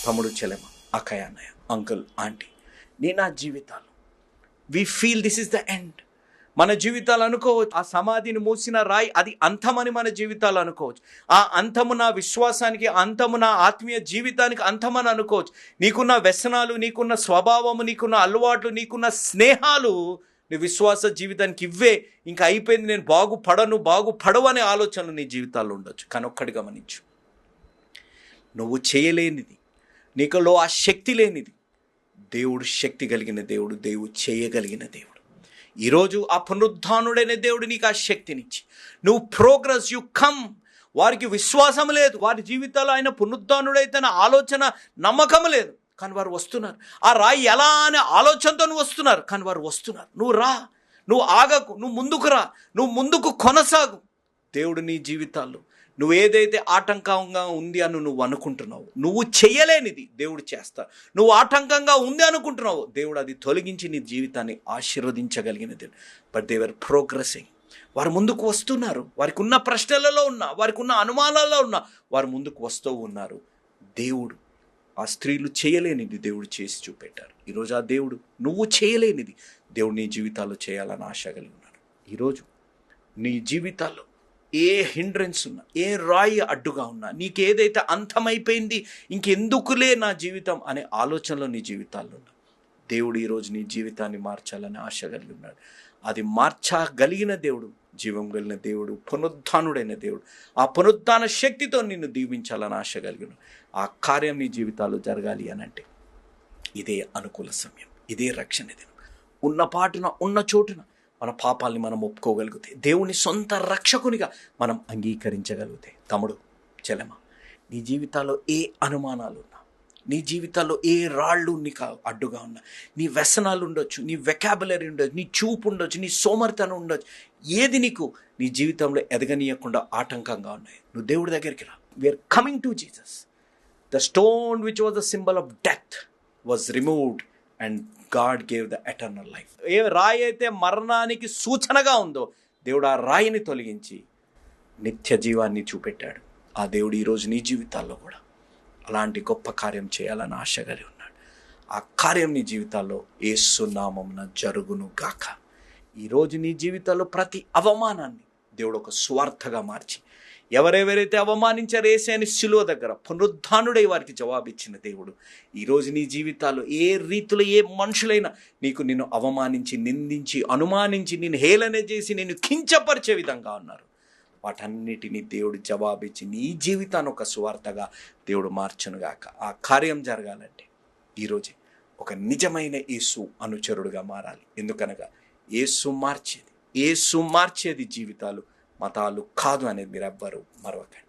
తమ్ముడు, చెల్లెమ్మ, అక్కయ్య, అన్నయ్య, అంకుల్, ఆంటీ, నా జీవితాలు we feel this is the end. మన జీవితాలు అనుకోవచ్చు ఆ సమాధిని మూసిన రాయి అది అంతమని మన జీవితాలు అనుకోవచ్చు. ఆ అంతము నా విశ్వాసానికి, అంతము నా ఆత్మీయ జీవితానికి అంతమని అనుకోవచ్చు. నీకున్న వ్యసనాలు, నీకున్న స్వభావము, నీకున్న అలవాట్లు, నీకున్న స్నేహాలు నీ విశ్వాస జీవితానికి ఇవ్వే ఇంకా అయిపోయింది, నేను బాగుపడవు అనే ఆలోచనలు నీ జీవితాల్లో ఉండొచ్చు. కానీ ఒక్కటి గమనించు, నువ్వు చేయలేనిది, నీకులో ఆ శక్తి లేనిది దేవుడు శక్తి కలిగిన దేవుడు, దేవుడు చేయగలిగిన దేవుడు. ఈరోజు ఆ పునరుద్ధానుడైన దేవుడు నీకు ఆ శక్తినిచ్చి నువ్వు ప్రోగ్రెస్, యు కమ్. వారికి విశ్వాసం లేదు, వారి జీవితాల్లో ఆయన పునరుద్ధానుడైతే ఆలోచన, నమ్మకం లేదు, కానీ వారు వస్తున్నారు. ఆ రాయి ఎలా అనే ఆలోచనతో నువ్వు వస్తున్నారు, కానీ వారు వస్తున్నారు. నువ్వు రా, నువ్వు ఆగకు, నువ్వు ముందుకు రా, నువ్వు ముందుకు కొనసాగు. దేవుడు నీ జీవితాల్లో నువ్వు ఏదైతే ఆటంకంగా ఉంది అని నువ్వు అనుకుంటున్నావు, నువ్వు చేయలేనిది దేవుడు చేస్తాడు. నువ్వు ఆటంకంగా ఉంది అనుకుంటున్నావు, దేవుడు అది తొలగించి నీ జీవితాన్ని ఆశీర్వదించగలిగినది. But they were progressing. వారు ముందుకు వస్తున్నారు. వారికి ఉన్న ప్రశ్నలలో ఉన్నా, వారికి ఉన్న అనుమానాలలో ఉన్నా వారు ముందుకు వస్తూ ఉన్నారు. దేవుడు ఆ స్త్రీలు చేయలేనిది దేవుడు చేసి చూపెట్టారు. ఈరోజు ఆ దేవుడు నువ్వు చేయలేనిది దేవుడు నీ జీవితాల్లో చేయాలని ఆశ కలిగి ఉన్నాడు. ఈరోజు నీ జీవితాల్లో ఏ హిండ్రెన్స్ ఉన్నా, ఏ రాయి అడ్డుగా ఉన్నా, నీకేదైతే అంతమైపోయింది ఇంకెందుకులే నా జీవితం అనే ఆలోచనలో నీ జీవితాల్లో ఉన్నా, దేవుడు ఈరోజు నీ జీవితాన్ని మార్చాలని ఆశ కలిగి ఉన్నాడు. అది మార్చగలిగిన దేవుడు, జీవం కలిగిన దేవుడు, పునరుద్ధానుడైన దేవుడు. ఆ పునరుద్ధాన శక్తితో నిన్ను దీవించాలని ఆశ కలిగి ఉన్నాడు. ఆ కార్యం నీ జీవితాల్లో జరగాలి అని అంటే ఇదే అనుకూల సమయం, ఇదే రక్షణ దినం. ఉన్న పాటున, ఉన్న చోటున మన పాపాలని మనం ఒప్పుకోగలిగితే, దేవుని సొంత రక్షకునిగా మనం అంగీకరించగలిగితే, తమ్ముడు, చెల్లెమ్మ, నీ జీవితాల్లో ఏ అనుమానాలు ఉన్నా, నీ జీవితాల్లో ఏ రాళ్ళు నీకు అడ్డుగా ఉన్నా, నీ వ్యసనాలు ఉండొచ్చు, నీ వెకాబులరీ ఉండొచ్చు, నీ చూపు ఉండొచ్చు, నీ సోమరితనం ఉండొచ్చు, ఏది నీకు నీ జీవితంలో ఎదగనీయకుండా ఆటంకంగా ఉన్నాయి, నువ్వు దేవుడి దగ్గరికి రా. We are coming to Jesus. The stone which was the symbol of death was removed and God gave the eternal life. ఏ రాయి అయితే మరణానికి సూచనగా ఉందో, దేవుడు ఆ రాయిని తొలగించి నిత్య జీవాన్ని చూపెట్టాడు. ఆ దేవుడు ఈరోజు నీ జీవితాల్లో కూడా అలాంటి గొప్ప కార్యం చేయాలని ఆశ కలిగి ఉన్నాడు. ఆ కార్యం నీ జీవితాల్లో యేసు నామమున జరుగును గాక. ఈరోజు నీ జీవితాల్లో ప్రతి అవమానాన్ని దేవుడు ఒక స్వార్థగా మార్చి, ఎవరెవరైతే అవమానించారు యేసుని శిలువ దగ్గర, పునరుద్ధానుడై వారికి జవాబిచ్చిన దేవుడు ఈరోజు నీ జీవితాల్లో ఏ రీతిలో ఏ మనుషులైనా నిన్ను అవమానించి, నిందించి, అనుమానించి, నిన్ను హేళన చేసి, నిన్ను కించపరిచే విధంగా ఉన్నారు, వాటన్నిటినీ దేవుడు జవాబిచ్చి నీ జీవితాన్ని ఒక సువార్తగా దేవుడు మార్చునుగాక. ఆ కార్యం జరగాలంటే ఈరోజే ఒక నిజమైన యేసు అనుచరుడుగా మారాలి. ఎందుకనగా యేసు మార్చేది జీవితాలు, మతాలు కాదు అనేది మీరు ఎవ్వరూ మరవకండి.